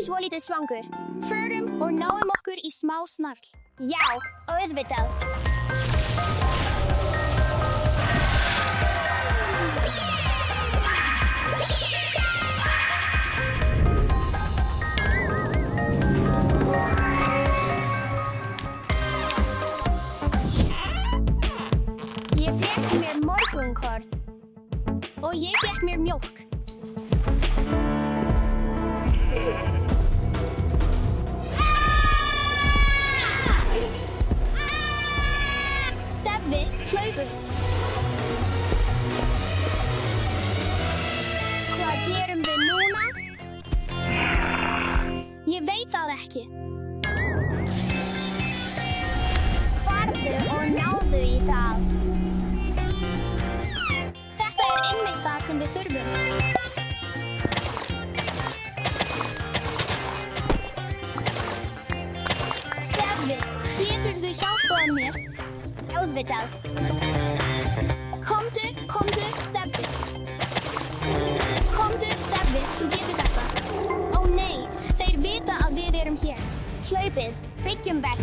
svolítið svangur. Förum og náum okkur í smá snarl. Já, auðvitað. Ég fékk mér morgunkorn. Og ég fékk mér mjólk. Steffi, hlaupum. Hvað gerum við núna? Ég veit það ekki. Farðu og náðu í það. Þetta einmitt það sem við þurfum. Steffi, geturðu hjálpað mér? Auðvitað. Komdu, Steffi. Komdu, Steffi, þú getur þetta. Ó nei, þeir vita að við erum hér. Hlaupið, byggjum vegg.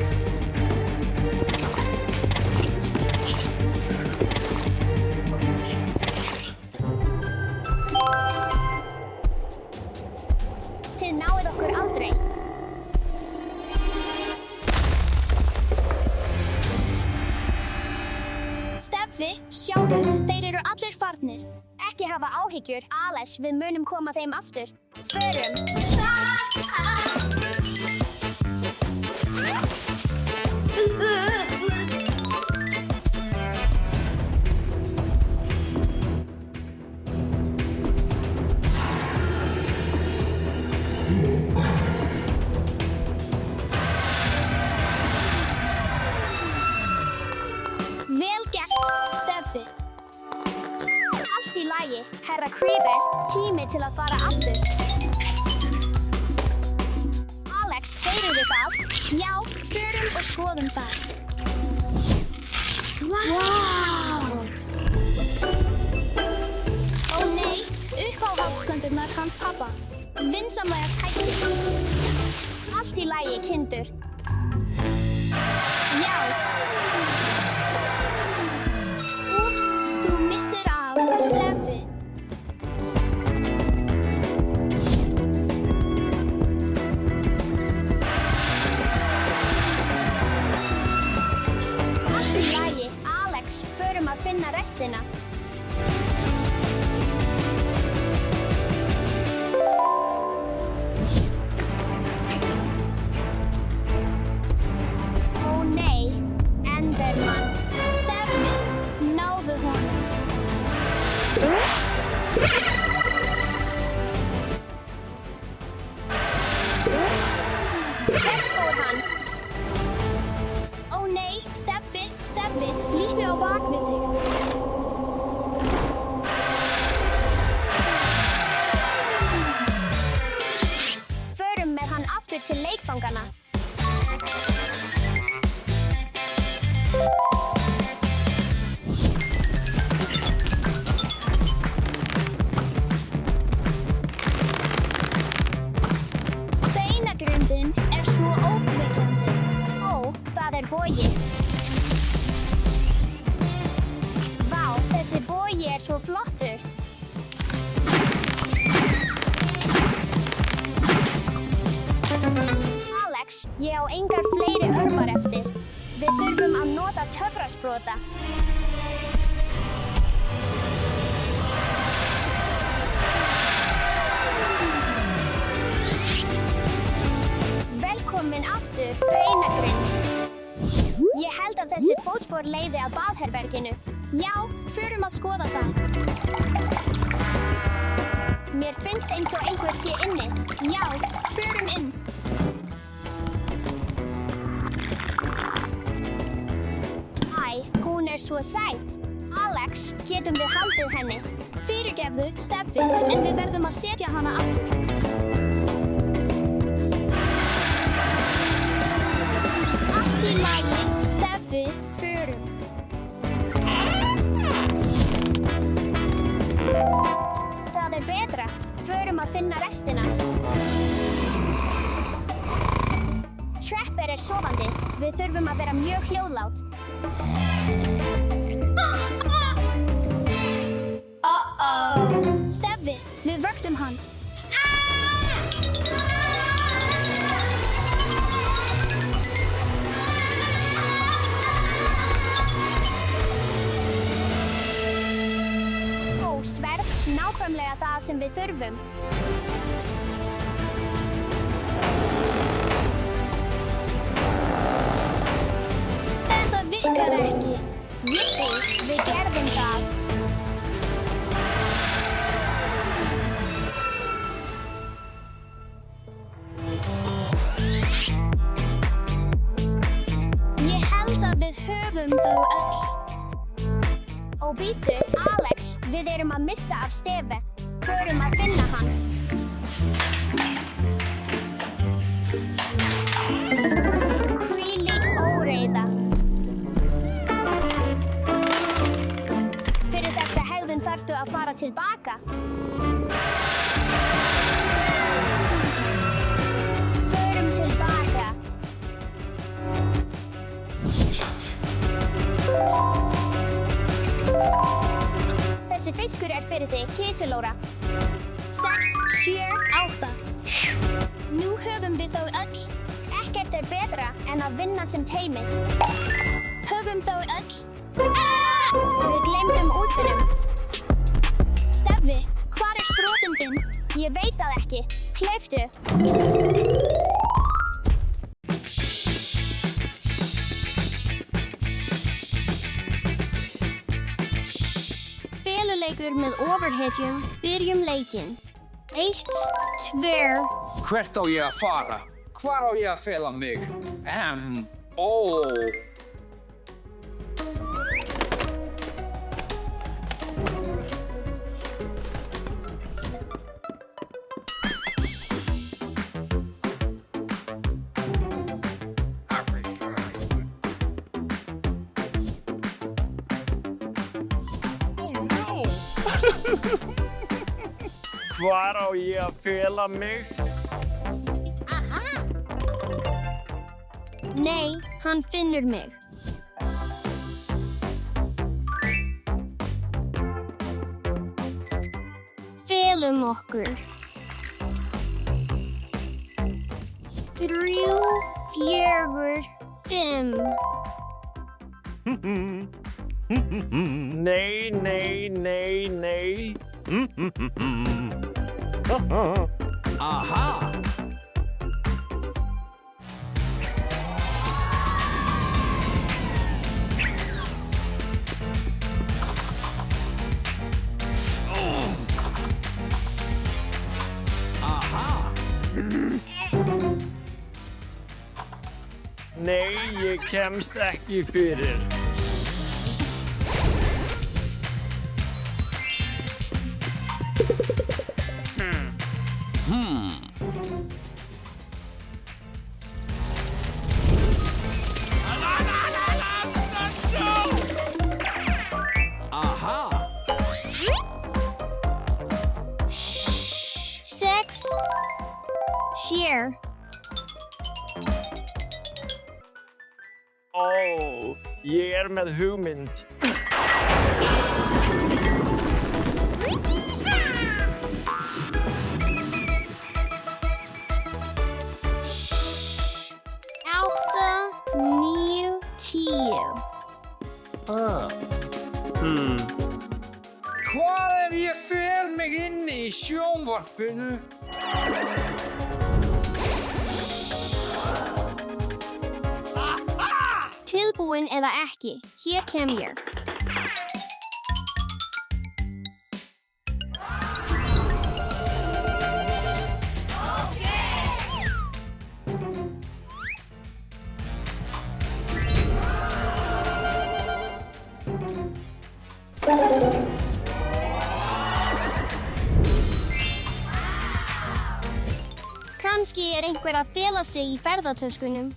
Þið náið okkur aldrei. Steffi, sjáðu, þeir eru allir farnir. Ekki hafa áhyggjur, Alex, við munum koma þeim aftur. Förum. Vel gert, Steffi. Allt í lagi, herra Creeper, tími til að fara aftur. Alex, heyrðu það? Já, förum og skoðum það. Ó nei, uppáhaldsplönturnar hans pappa. Vinsamlegast hættu. Allt í lagi, kindur. Já. Úps, þú mistir af, Steffi. Allt í lagi, Alex, förum að finna restina. Ó nei, Enderman. Steffi, náðu honum. Hvert fór hann? Ó nei, Steffi, líttu á bak við þig. Förum með hann aftur til leikfangana. Beinagrindin er svo ókveikjandi. Ó, það er bogi. Vá, þessi bogi er svo flottur. Alex, ég á engar fleiri örvar eftir. Við þurfum að nota töfrasprota. Velkomin aftur, Beinagrind. Ég held að þessi fótspor leiði að baðherberginu. Já, förum að skoða það. Mér finnst eins og einhver sé inni. Já, förum inn. Æ, hún er svo sæt. Alex, getum við haldið henni? Fyrirgefðu, Steffi, en við verðum að setja hana aftur. Allt í lagi, Steffi, förum. Það er betra. Förum að finna restina. sofandi. Við þurfum að vera mjög hljóðlát. Steffi, við vöktum hann. Ó, sverð, nákvæmlega það sem við þurfum. Þetta virkar ekki. Jippi, við gerðum það. Ég held að við höfum þau öll. Ó, bíddu, Alex, við erum að missa af Stefi. Förum að finna hann. Hvílík óreiða. Fyrir þessa hegðun þarftu að fara tilbaka. Förum tilbaka. Þessi fiskur er fyrir þig, kísulóra. 6, 7, 8. Nú höfum við þau öll. Ekkert er betra en að vinna sem teymi. Höfum þau öll. Við gleymdum úlfinum. Steffi, hvar er sprotinn þinn? Ég veit það ekki. Hlauptu. Feluleikur með ofurhetjum. Byrjum leikinn. 1, 2. Hvert á ég að fara? Hvar á ég að fela mig? Ó. Hvar á ég að fela mig? Nei, hann finnur mig. Felum okkur. 3, 4, 5. Nei, nei, nei, nei. Aha. Nei, ég kemst ekki fyrir. Aha. 6. Share. Ó, ég er með hugmynd. Átta, 9, 10. Hvað ef ég fel mig inni í sjónvarpinu? Tilbúin eða ekki, hér kem ég. Kannski er einhver að fela sig í ferðatöskunum.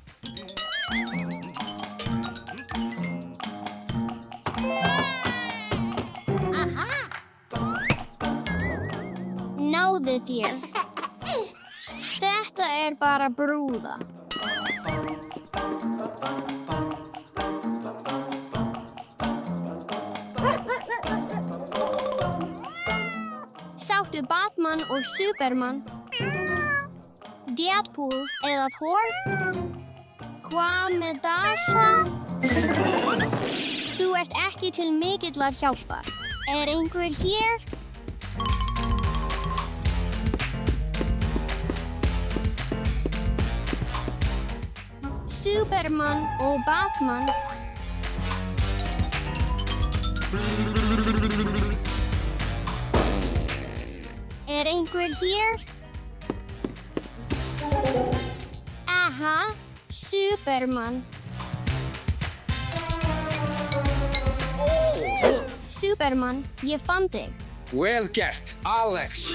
Náðu þér. Þetta er bara brúða. Sáttu Batman og Superman? Deadpool eða Thor? Hvað með Dasha? Þú ert ekki til mikillar hjálpar. Er einhver hér? Superman og Batman. Er einhver hér? Aha, Superman. Superman, ég fann þig. Vel gert, Alex.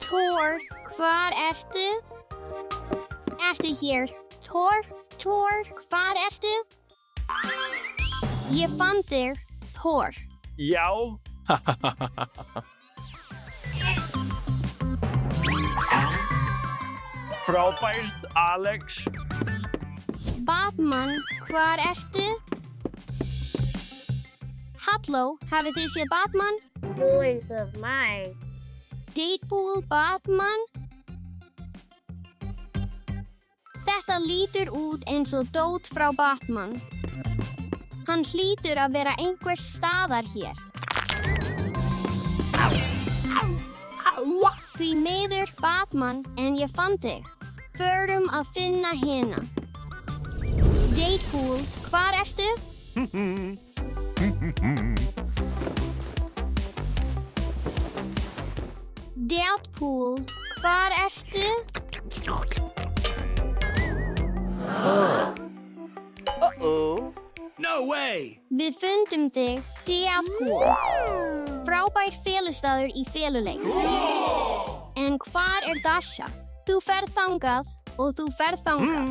Thor, hvar ertu? Ertu hér? Thor, hvar ertu? Ég fann þig, Thor. Já. Frábært, Alex. Batman, hvar ertu? Halló, hafið þið séð Batman? Boys of mine. Deadpool, Batman? Þetta lítur út eins og dót frá Batman. Hann hlýtur að vera einhvers staðar hér. Því miður, Batman, en ég fann þig. Förum að finna hina. Deadpool, hvar ertu? Deadpool, hvar ertu? No way. Við fundum þig, Deadpool. Frábær felustaður í feluleik. En hvar er Dasha? Þú ferð þangað og þú ferð þangað.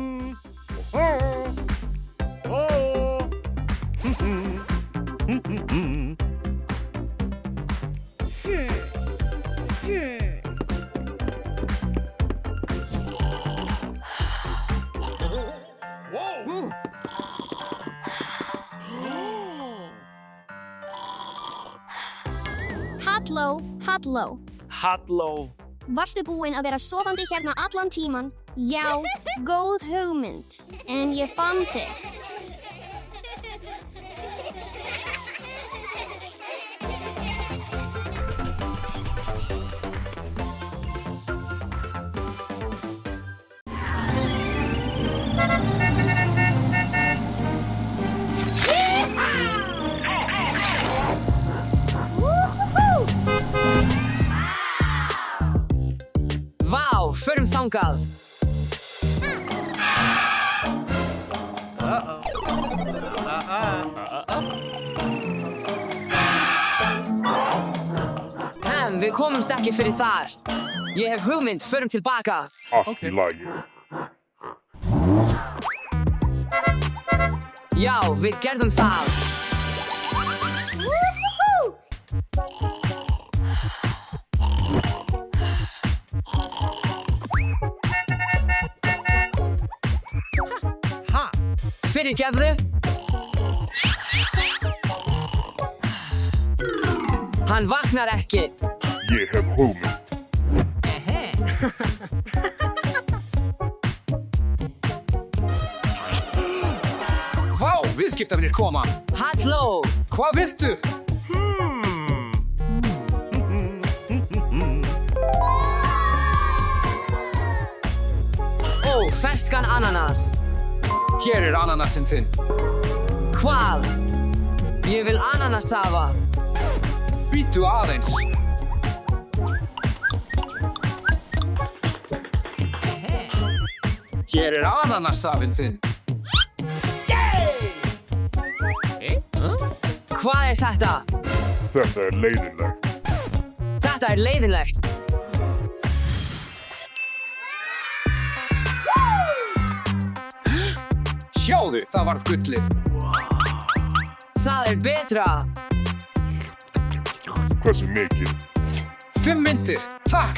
Halló. Varstu búinn að vera sofandi hérna allan tíman? Já, góð hugmynd. En ég fann þig. Vá, förum þangað. Við komumst ekki fyrir þar. Ég hef hugmynd, förum tilbaka. Allt í lagi. Já, við gerðum það. Fyrirgefðu? Hann vaknar ekki. Ég hef hugmynd. Vá, viðskiptavinir koma. Halló. Hvað viltu? Ó, ferskan ananas. Hér er ananasinn þinn. Hvað? Ég vil ananasafa. Bíddu aðeins. Hér er ananasafinn þinn. Hvað er þetta? Þetta er leiðinlegt. Þetta er leiðinlegt. Sjáðu, það varð gullið. Það er betra. Hversu mikið? 5 myndir, takk.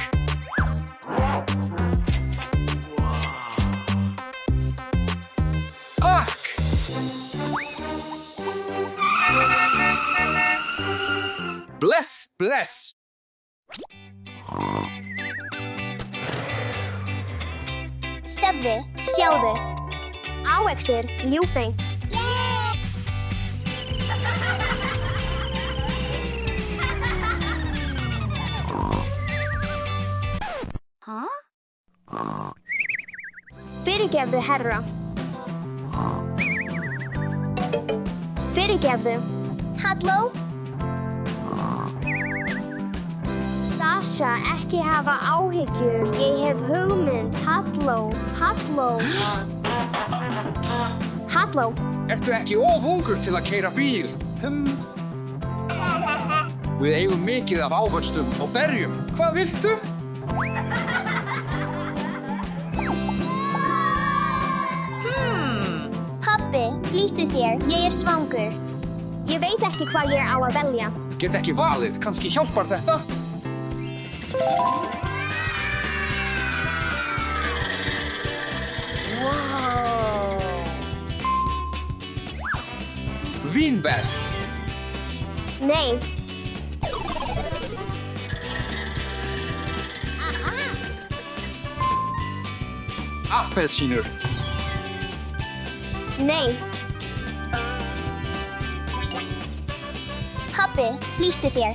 Bless, bless. Steffi, sjáðu. Ávextir, ljúfengt. Fyrirgefðu, herra. Fyrirgefðu. Halló? Dasha, ekki hafa áhyggjur. Ég hef hugmynd. Halló. Halló. Ertu ekki of ungur til að keyra bíl? Við eigum mikið af ávöxtum og berjum. Hvað viltu? Pabbi, flýttu þér, ég er svangur. Ég veit ekki hvað ég á að velja. Get ekki valið, kannski hjálpar þetta? Vínber. Nei. Appelsínur. Nei. Pabbi, flýttu þér.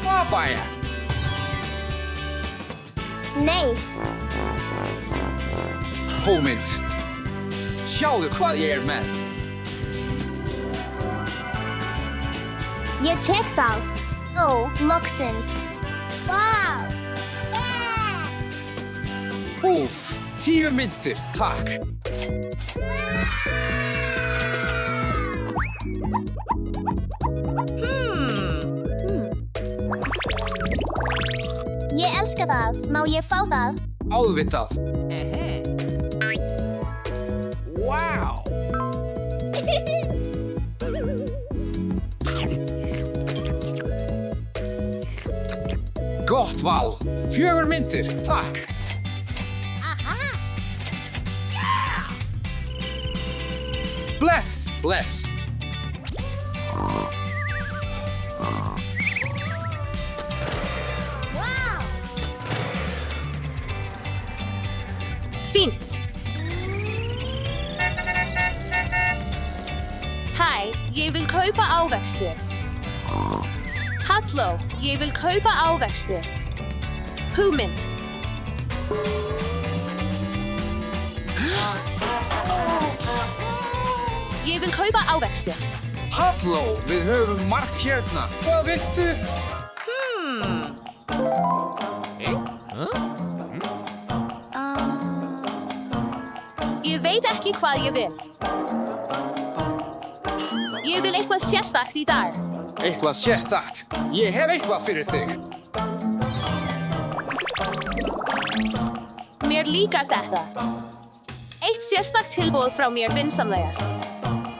Papaya. Nei. Hugmynd. Sjáðu hvað ég er með. Ég tek það. Ó, loksins. Vá. Úff, 10 myntir, takk. Ég elska það. Má ég fá það? Auðvitað. Wow. Gott val. 4 myntir, takk. Bless, bless. Fínt. Hæ, ég vil kaupa ávexti. Halló, ég vil kaupa ávexti. Hugmynd. Ég vil kaupa ávexti. Halló, við höfum margt hérna. Hvað viltu? Ég veit ekki hvað ég vil. Ég vil eitthvað sérstakt í dag. Eitthvað sérstakt. Ég hef eitthvað fyrir þig. Mér líkar þetta. Eitt sérstakt tilboð frá mér vinsamlegast.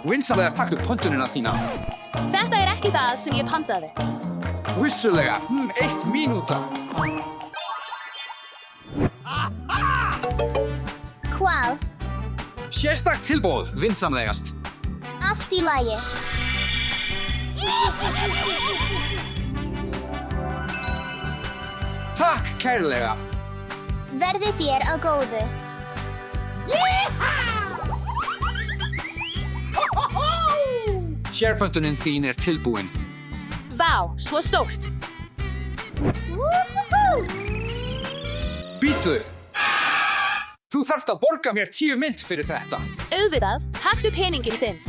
Vinsamlegast taktu pöntunina þína. Þetta er ekki það sem ég pantaði. Vissulega, 1 mínúta. Hvað? Sérstakt tilboð, vinsamlegast. Allt í lagi. Takk kærlega. Verði þér að góðu. Sérpöntunin þín er tilbúin. Vá, svo stórt. Bíddu. Þú þarft að borga mér 10 mynt fyrir þetta. Auðvitað, taktu peningin þinn.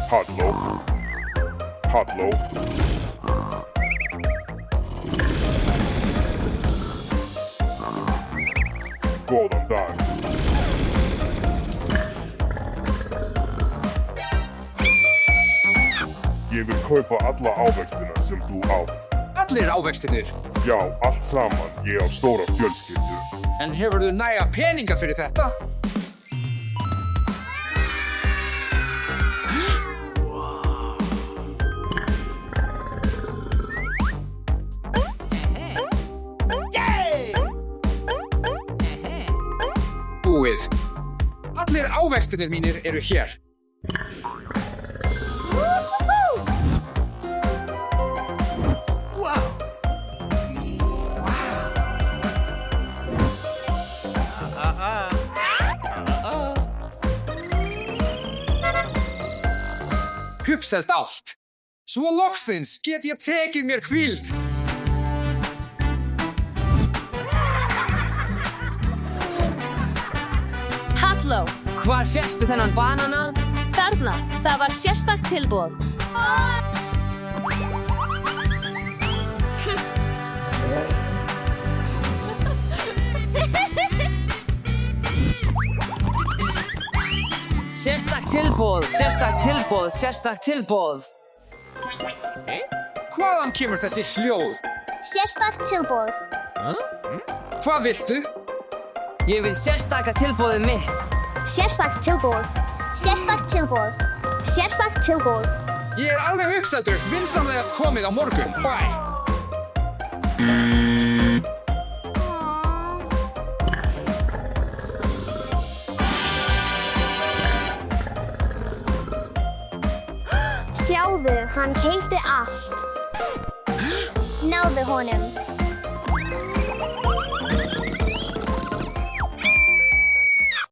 Halló. Halló. Góðan dag. Ég vil kaupa alla ávextina sem þú átt. Allir ávextinir. Já, allt saman. Ég á stóra fjölskyldu. En hefurðu næga peninga fyrir þetta? Ávextirnir mínir eru hér. Hugselt allt. Svo loksins get ég tekið mér hvíld. Halló, Hvar fékkstu þennan banana? þarna, það var sérstakt tilboð. Sérstakt tilboð, sérstakt tilboð, sérstakt tilboð. Hvaðan kemur þessi hljóð? Sérstakt tilboð. Hvað viltu? Ég vil sérstaka tilboðið mitt. Sérstakt tilboð. Sérstakt tilboð. Sérstakt tilboð. Ég er alveg uppseldur, vinsamlegast komið á morgun. Bye. Sjáðu, hann keypti allt. Náðu honum.